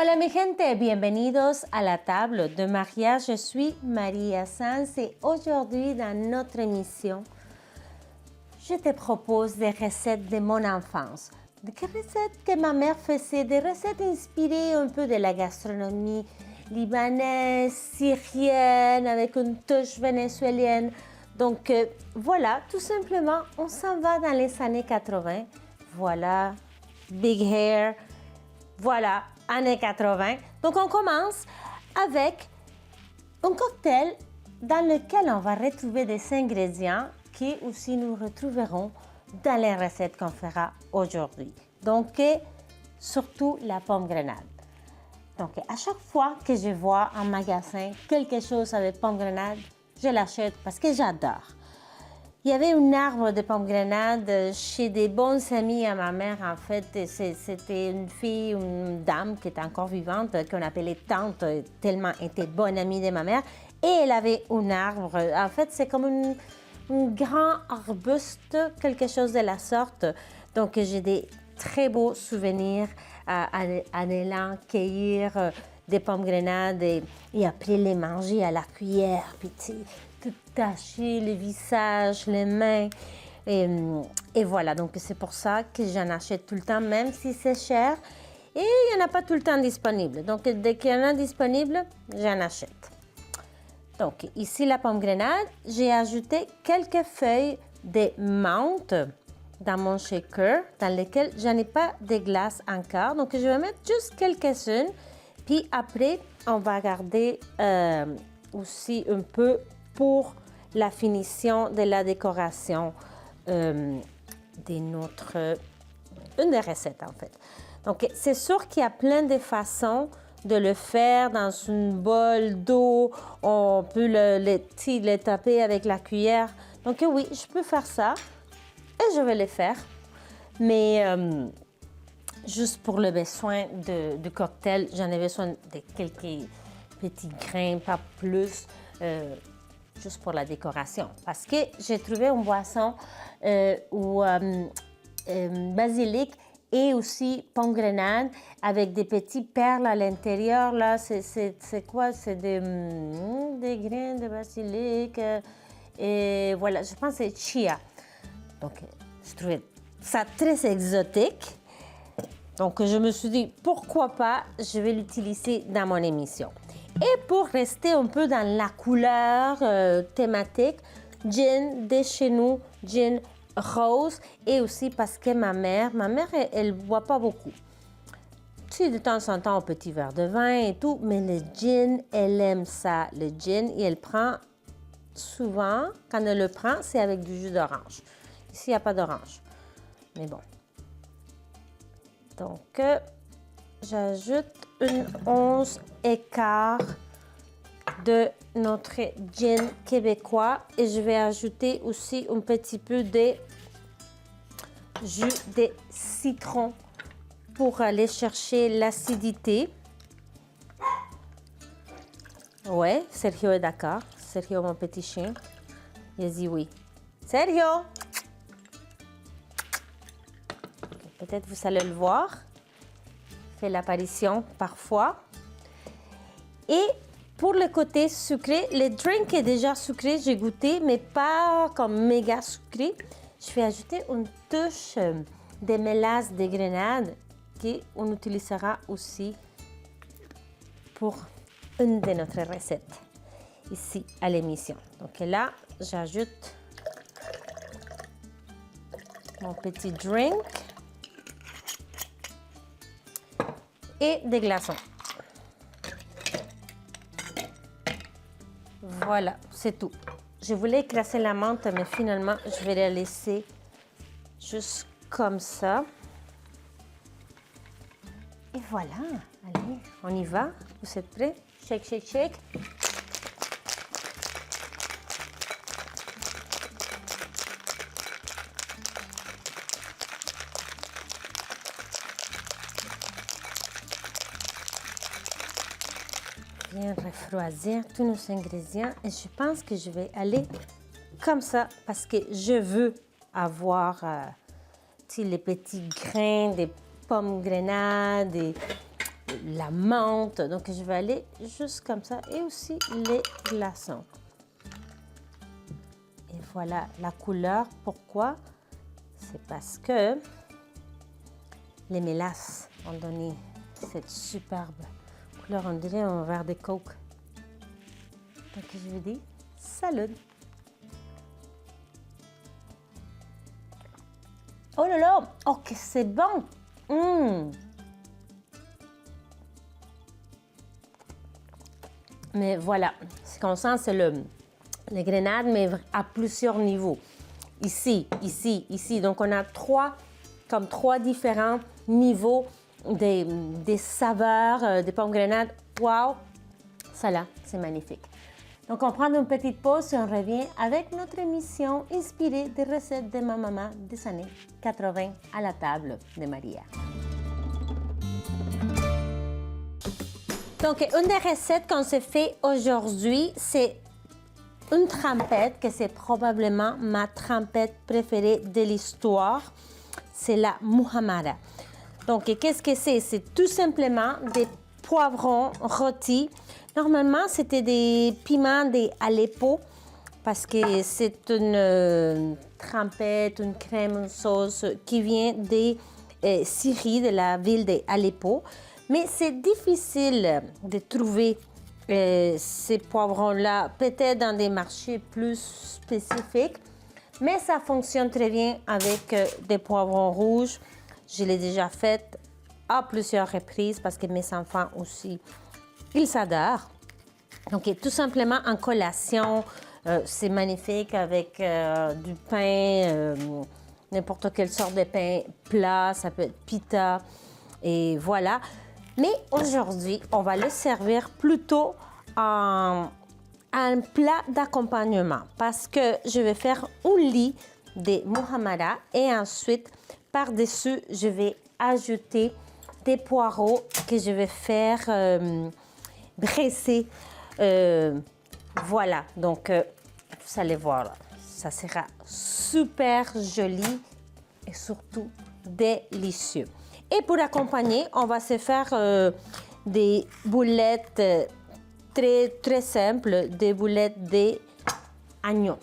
Hola mi gente, bienvenidos à la table de mariage. Je suis Maria Sanz et aujourd'hui dans notre émission, je te propose des recettes de mon enfance. Des recettes que ma mère faisait, des recettes inspirées un peu de la gastronomie libanaise, syrienne, avec une touche vénézuélienne. Donc voilà, tout simplement, on s'en va dans les années 80. Voilà, big hair, voilà, années 80. Donc on commence avec un cocktail dans lequel on va retrouver des ingrédients qui aussi nous retrouverons dans les recettes qu'on fera aujourd'hui. Donc, surtout la pomme grenade. Donc, à chaque fois que je vois en magasin quelque chose avec pomme grenade, je l'achète parce que j'adore. Il y avait un arbre de pomme grenade chez des bons amis à ma mère. En fait, c'était une fille, une dame qui était encore vivante, qu'on appelait tante, tellement elle était bonne amie de ma mère. Et elle avait un arbre. En fait, c'est comme un grand arbuste, quelque chose de la sorte. Donc, j'ai des très beaux souvenirs en allant cueillir des pommes grenades et après les manger à la cuillère, puis tout tacher le visage, les mains. Et voilà, donc c'est pour ça que j'en achète tout le temps, même si c'est cher. Et il n'y en a pas tout le temps disponible. Donc, dès qu'il y en a disponible, j'en achète. Donc, ici, la pomme grenade, j'ai ajouté quelques feuilles de menthe dans mon shaker, dans lequel je n'ai pas de glace encore. Donc, je vais mettre juste quelques-unes. Puis après, on va garder aussi un peu pour la finition de la décoration de notre... une des recettes, en fait. Donc, c'est sûr qu'il y a plein de façons de le faire dans une bol d'eau. On peut le taper avec la cuillère. Donc, oui, je peux faire ça. Et je vais le faire. Mais juste pour le besoin de cocktail, j'en ai besoin de quelques petits grains, pas plus, juste pour la décoration. Parce que j'ai trouvé une boisson où basilic et aussi pomme grenade avec des petits perles à l'intérieur. Là, c'est quoi? C'est des grains de basilic. Et voilà, je pense que c'est chia. Donc, je trouvais ça très exotique. Donc, je me suis dit, pourquoi pas, je vais l'utiliser dans mon émission. Et pour rester un peu dans la couleur thématique, gin de chez nous, gin rose, et aussi parce que ma mère, elle boit pas beaucoup. Si de temps en temps, un petit verre de vin et tout, mais le gin, elle aime ça, le gin, et elle prend souvent, quand elle le prend, c'est avec du jus d'orange. Ici, il n'y a pas d'orange, mais bon. Donc, j'ajoute une once et quart de notre gin québécois et je vais ajouter aussi un petit peu de jus de citron pour aller chercher l'acidité. Ouais, Sergio est d'accord. Sergio, mon petit chien, il dit oui. Sergio! Peut-être vous allez le voir. Il fait l'apparition parfois. Et pour le côté sucré, le drink est déjà sucré, j'ai goûté, mais pas comme méga sucré. Je vais ajouter une touche de mélasse de grenade qu'on utilisera aussi pour une de notre recettes ici à l'émission. Donc là, j'ajoute mon petit drink et des glaçons. Voilà, c'est tout. Je voulais écraser la menthe, mais finalement, je vais la laisser juste comme ça. Et voilà, allez, on y va. Vous êtes prêts? Shake, shake, shake. Bien refroidir tous nos ingrédients et je pense que je vais aller comme ça parce que je veux avoir les petits grains des pommes grenades et la menthe. Donc, je vais aller juste comme ça. Et aussi les glaçons. Et voilà la couleur. Pourquoi? C'est parce que les mélasses ont donné cette superbe couleur. On dirait un verre de coke. Donc, je vous dis salut! Oh là là! Oh, que c'est bon! Mais voilà, ce qu'on sent, c'est les grenades, mais à plusieurs niveaux. Ici, ici, ici. Donc, on a trois différents niveaux des saveurs des pommes grenades. Wow! Ça là, c'est magnifique. Donc, on prend une petite pause et on revient avec notre émission inspirée des recettes de ma maman des années 80 à la table de Maria. Donc, une des recettes qu'on s'est fait aujourd'hui, c'est une trempette, que c'est probablement ma trempette préférée de l'histoire. C'est la muhammara. Donc, qu'est-ce que c'est? C'est tout simplement des poivrons rôtis. Normalement, c'était des piments d'Aleppo parce que c'est une trempette, une crème, une sauce qui vient de Syrie, de la ville d'Aleppo. Mais c'est difficile de trouver ces poivrons-là, peut-être dans des marchés plus spécifiques, mais ça fonctionne très bien avec des poivrons rouges. Je l'ai déjà fait à plusieurs reprises parce que mes enfants aussi, ils s'adorent. Donc, tout simplement en collation, c'est magnifique avec du pain, n'importe quelle sorte de pain plat, ça peut être pita, et voilà. Mais aujourd'hui, on va le servir plutôt en plat d'accompagnement parce que je vais faire un lit de muhammara et ensuite, par-dessus, je vais ajouter des poireaux que je vais faire dresser. Voilà, donc vous allez voir, là, ça sera super joli et surtout délicieux. Et pour accompagner, on va se faire des boulettes très simples, des boulettes d'agneau.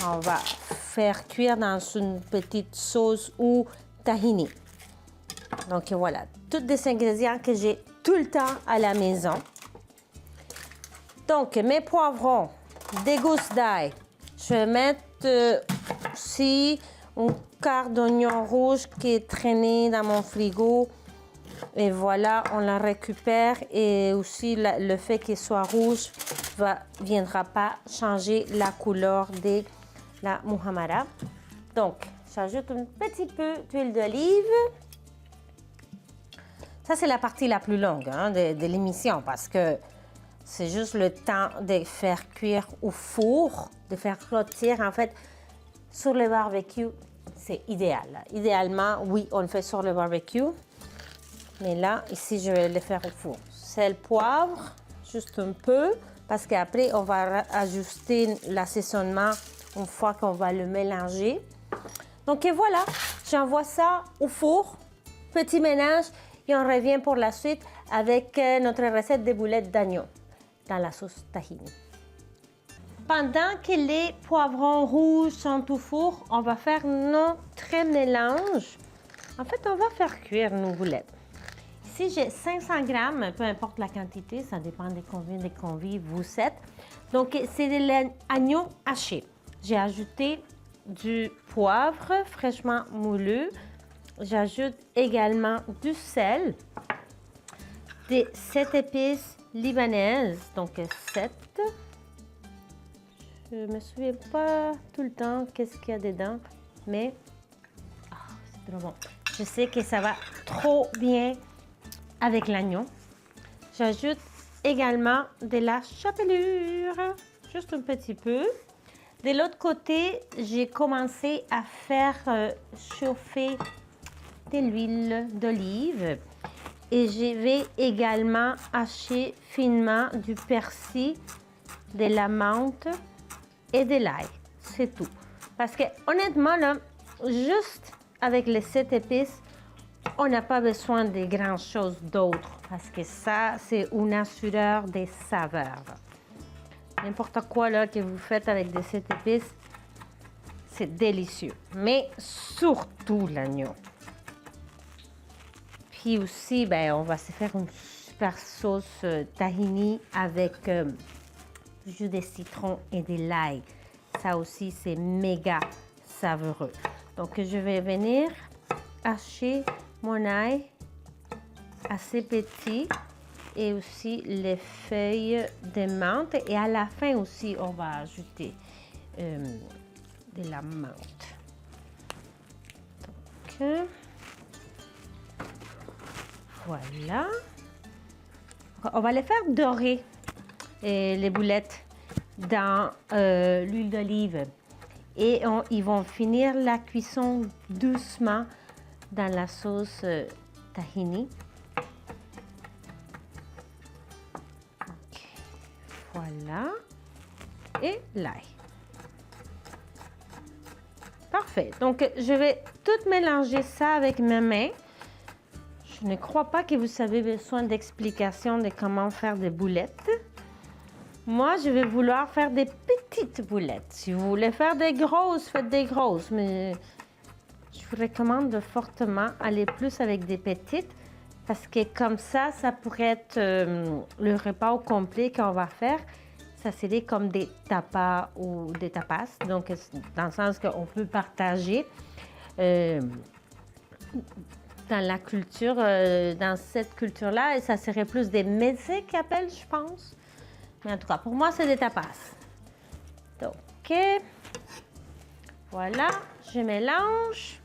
On va faire cuire dans une petite sauce ou tahini. Donc voilà, tous des ingrédients que j'ai tout le temps à la maison. Donc mes poivrons, des gousses d'ail. Je vais mettre aussi un quart d'oignon rouge qui est traîné dans mon frigo. Et voilà, on la récupère. Et aussi, le fait qu'il soit rouge ne viendra pas changer la couleur de la muhammara. Donc, j'ajoute un petit peu d'huile d'olive. Ça, c'est la partie la plus longue de l'émission parce que c'est juste le temps de faire cuire au four, de faire rôtir. En fait, sur le barbecue, c'est idéal. Idéalement, oui, on le fait sur le barbecue. Mais là, ici, je vais le faire au four. Sel, poivre, juste un peu, parce qu'après, on va ajuster l'assaisonnement une fois qu'on va le mélanger. Donc, et voilà, j'envoie ça au four, petit ménage, et on revient pour la suite avec notre recette de boulettes d'agneau dans la sauce tahini. Pendant que les poivrons rouges sont au four, on va faire notre mélange. En fait, on va faire cuire nos boulettes. Ici, j'ai 500 grammes, peu importe la quantité, ça dépend de combien de convives vous êtes. Donc, c'est de l'agneau haché. J'ai ajouté du poivre fraîchement moulu. J'ajoute également du sel, des 7 épices libanaises, donc 7. Je ne me souviens pas tout le temps qu'est-ce qu'il y a dedans, mais c'est trop bon. Je sais que ça va trop bien avec l'agneau. J'ajoute également de la chapelure, juste un petit peu. De l'autre côté, j'ai commencé à faire chauffer de l'huile d'olive et je vais également hacher finement du persil, de la menthe et de l'ail. C'est tout. Parce que honnêtement, là, juste avec les 7 épices, on n'a pas besoin de grand chose d'autre parce que ça, c'est un assureur des saveurs. N'importe quoi là, que vous faites avec de cette épice, c'est délicieux. Mais surtout l'oignon. Puis aussi, ben, on va se faire une super sauce tahini avec du jus de citron et de l'ail. Ça aussi, c'est méga savoureux. Donc, je vais venir hacher mon ail assez petit et aussi les feuilles de menthe. Et à la fin aussi, on va ajouter de la menthe. Donc, voilà. On va les faire dorer, les boulettes, dans l'huile d'olive. Et ils vont finir la cuisson doucement dans la sauce tahini. Okay. Voilà. Et l'ail. Parfait. Donc, je vais tout mélanger ça avec mes mains. Je ne crois pas que vous avez besoin d'explications de comment faire des boulettes. Moi, je vais vouloir faire des petites boulettes. Si vous voulez faire des grosses, faites des grosses. Mais je vous recommande fortement aller plus avec des petites parce que comme ça pourrait être le repas au complet qu'on va faire. Ça serait comme des tapas ou des tapas. Donc, dans le sens qu'on peut partager dans la culture, dans cette culture-là. Et ça serait plus des mezze qu'ils appellent, je pense. Mais en tout cas, pour moi, c'est des tapas. Donc, voilà, je mélange.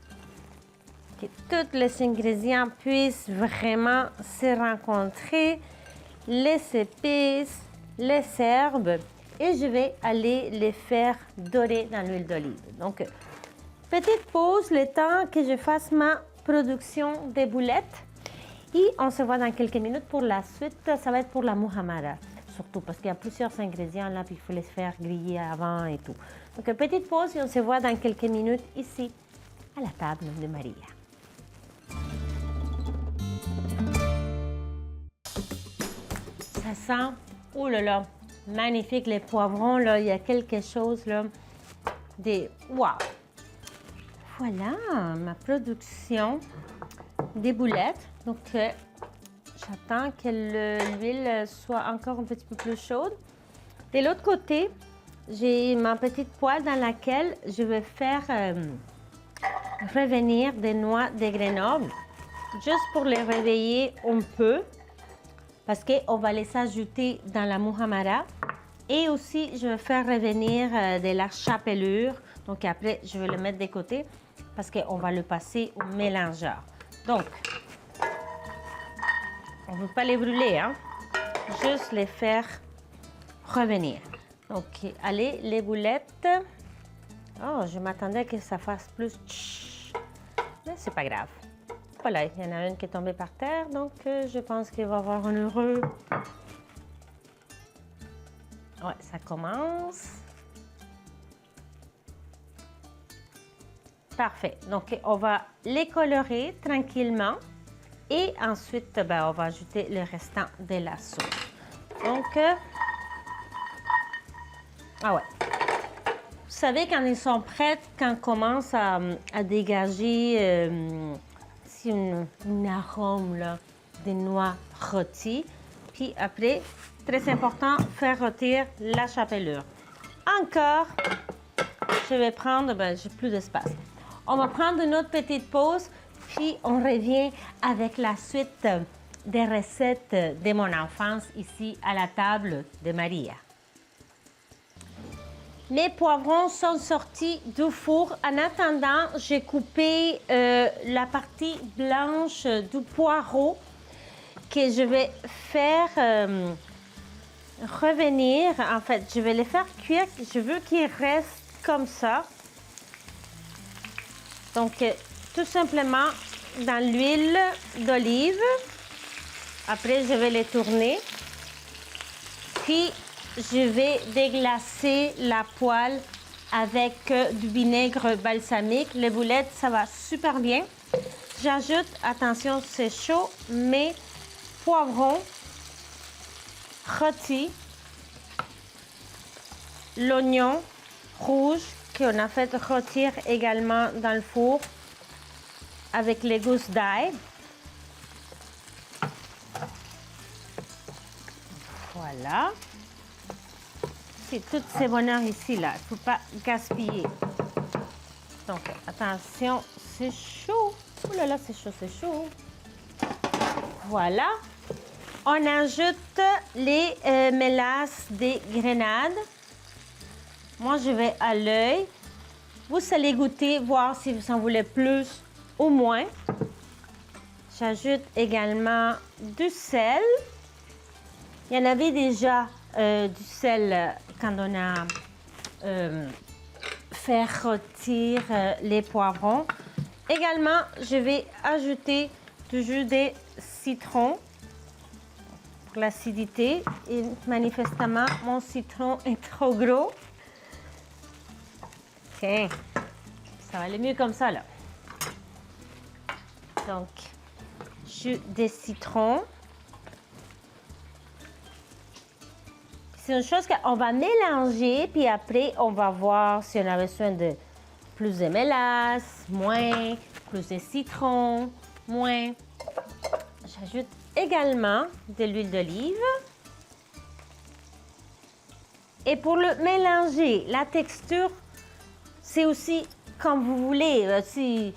Que tous les ingrédients puissent vraiment se rencontrer. Les épices, les herbes. Et je vais aller les faire dorer dans l'huile d'olive. Donc, petite pause, le temps que je fasse ma production des boulettes. Et on se voit dans quelques minutes pour la suite. Ça va être pour la muhammara. Surtout parce qu'il y a plusieurs ingrédients là, puis il faut les faire griller avant et tout. Donc, petite pause et on se voit dans quelques minutes ici, à la table de Maria. Ça sent, oh là là, magnifique les poivrons, là, il y a quelque chose là, des, waouh! Voilà ma production des boulettes. Donc, j'attends que l'huile soit encore un petit peu plus chaude. De l'autre côté, j'ai ma petite poêle dans laquelle je vais faire revenir des noix de Grenoble, juste pour les réveiller un peu, parce qu'on va les ajouter dans la muhammara. Et aussi, je vais faire revenir de la chapelure. Donc après, je vais le mettre de côté, parce qu'on va le passer au mélangeur. Donc, on ne veut pas les brûler, hein? Juste les faire revenir. Donc, allez, les boulettes. Oh, je m'attendais que ça fasse plus tch. Mais c'est pas grave. Voilà, il y en a une qui est tombée par terre, donc je pense qu'il va y avoir un heureux. Ouais, ça commence. Parfait. Donc, on va les colorer tranquillement. Et ensuite, ben, on va ajouter le restant de la sauce. Donc, ah ouais. Vous savez, quand ils sont prêts, quand on commence à dégager un arôme là, de noix rôties. Puis après, très important, faire rôtir la chapelure. Encore, je vais prendre, ben, j'ai plus d'espace. On va prendre une autre petite pause, puis on revient avec la suite des recettes de mon enfance ici à la table de Maria. Mes poivrons sont sortis du four. En attendant, j'ai coupé la partie blanche du poireau que je vais faire revenir. En fait, je vais les faire cuire. Je veux qu'ils restent comme ça. Donc, tout simplement dans l'huile d'olive. Après, je vais les tourner. Puis, je vais déglacer la poêle avec du vinaigre balsamique. Les boulettes, ça va super bien. j'ajoute, attention, c'est chaud, mes poivrons rôtis, l'oignon rouge qu'on a fait rôtir également dans le four avec les gousses d'ail. Voilà. C'est toutes ces bonheurs ici, là. Il ne faut pas gaspiller. Donc, attention, c'est chaud. Oh là là, c'est chaud, c'est chaud. Voilà. On ajoute les mélasses des grenades. Moi, je vais à l'œil. Vous allez goûter, voir si vous en voulez plus ou moins. J'ajoute également du sel. Il y en avait déjà du sel quand on a fait rôtir les poivrons. Également, je vais ajouter du jus de citron pour l'acidité. Et manifestement, mon citron est trop gros. OK. Ça va aller mieux comme ça, là. Donc, jus de citron. C'est une chose qu'on va mélanger, puis après, on va voir si on a besoin de plus de mélasse, moins, plus de citron, moins. J'ajoute également de l'huile d'olive. Et pour le mélanger, la texture, c'est aussi comme vous voulez. Si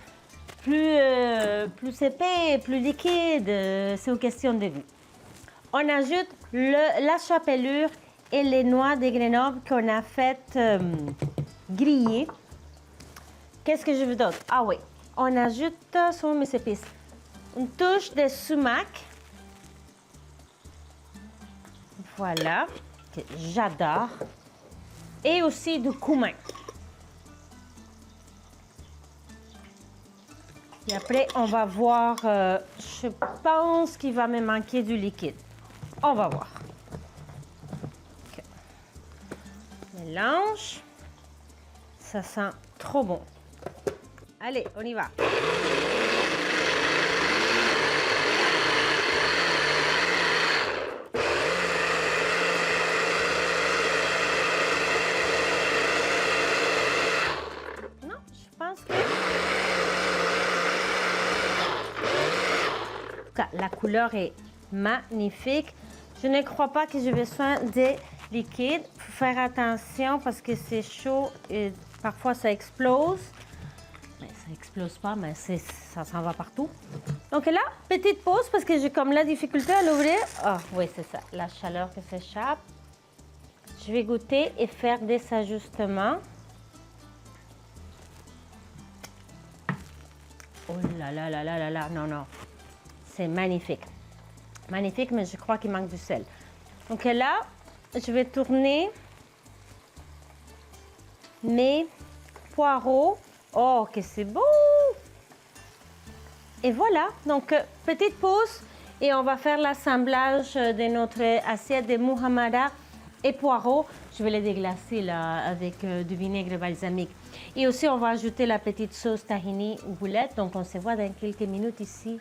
plus épais, plus liquide, c'est une question de goût. On ajoute la chapelure et les noix de Grenoble qu'on a fait griller. Qu'est-ce que je veux d'autre? Ah oui, on ajoute sur mes épices une touche de sumac. Voilà, que j'adore. Et aussi du cumin. Et après, on va voir, je pense qu'il va me manquer du liquide. On va voir. Okay. Mélange. Ça sent trop bon. Allez, on y va. Non, je pense que... La couleur est magnifique. Je ne crois pas que j'ai besoin de liquide. Il faut faire attention parce que c'est chaud et parfois ça explose. Mais ça n'explose pas, mais ça s'en va partout. Donc là, petite pause parce que j'ai comme la difficulté à l'ouvrir. Ah oui, c'est ça, la chaleur qui s'échappe. Je vais goûter et faire des ajustements. Oh là là là là là là, non, non. C'est magnifique. Magnifique, mais je crois qu'il manque du sel. Donc là, je vais tourner mes poireaux. Oh, que c'est beau! Et voilà, donc petite pause et on va faire l'assemblage de notre assiette de muhammara et poireaux. Je vais les déglacer là avec du vinaigre balsamique. Et aussi, on va ajouter la petite sauce tahini ou boulette. Donc, on se voit dans quelques minutes ici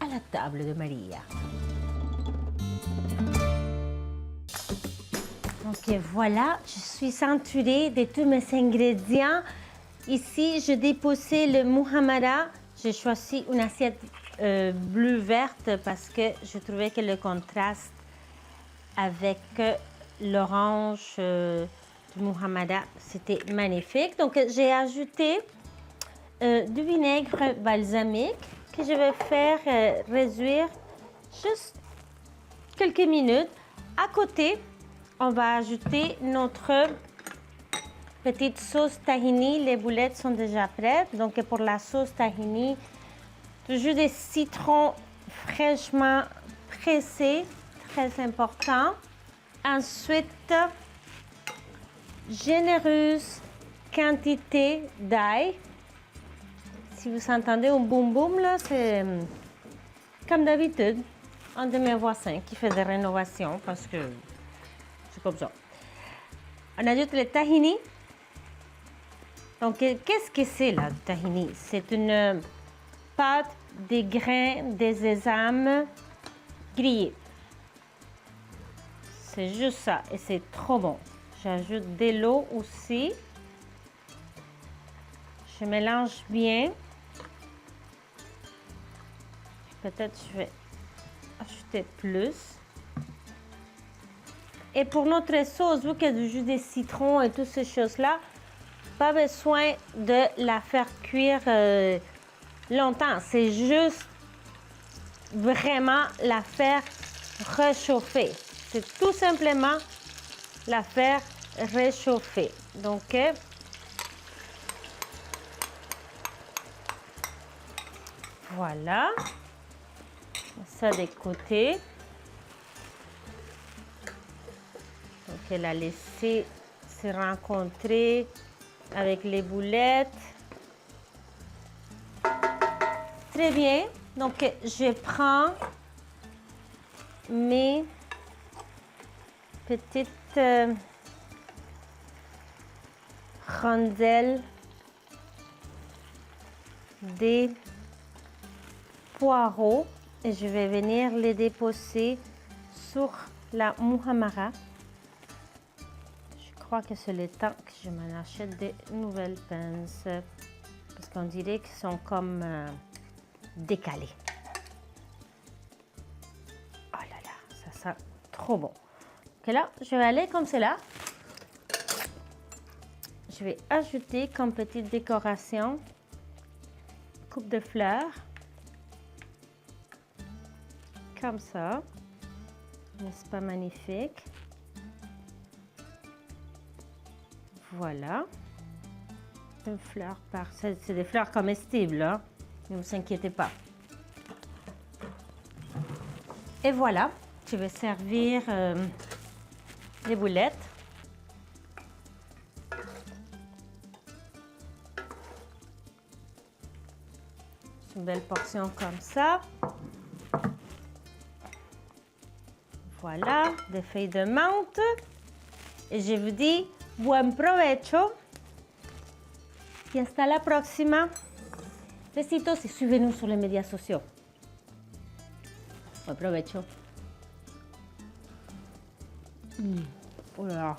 à la table de Maria. Donc voilà, je suis entourée de tous mes ingrédients. Ici, je déposais le muhammara. J'ai choisi une assiette bleu-verte parce que je trouvais que le contraste avec l'orange du muhammara, c'était magnifique. Donc, j'ai ajouté du vinaigre balsamique que je vais faire réduire juste quelques minutes. À côté, on va ajouter notre petite sauce tahini. Les boulettes sont déjà prêtes. Donc, pour la sauce tahini, du jus de citron fraîchement pressé, très important. Ensuite, généreuse quantité d'ail. Si vous entendez un boum boum, là, c'est comme d'habitude, un de mes voisins qui fait des rénovations parce que c'est comme ça. On ajoute le tahini. Donc, qu'est-ce que c'est là, le tahini? C'est une pâte des grains de sésame grillés. C'est juste ça et c'est trop bon. J'ajoute de l'eau aussi. Je mélange bien. Peut-être je vais ajouter plus. Et pour notre sauce, vu qu'il y a du jus de citron et toutes ces choses-là, pas besoin de la faire cuire longtemps. C'est juste vraiment la faire réchauffer. C'est tout simplement la faire réchauffer. Donc, voilà. Ça de côté. Donc, elle a laissé se rencontrer avec les boulettes. Très bien. Donc, je prends mes petites rondelles de poireaux et je vais venir les déposer sur la muhammara. Je crois que c'est le temps que je m'en achète de nouvelles pinces parce qu'on dirait qu'ils sont comme décalés. Oh là là, ça sent trop bon. Ok, là, je vais aller comme cela. Je vais ajouter comme petite décoration une coupe de fleurs. Comme ça. N'est-ce pas magnifique? Voilà. Une fleur par... C'est des fleurs comestibles, hein? Ne vous inquiétez pas. Et voilà, je vais servir les boulettes. Une belle portion comme ça. Voilà, des feuilles de menthe. Et je vous dis buen provecho. Y hasta la próxima. Besitos y suivez-nous sur les médias sociaux. Buen provecho. Oh là là.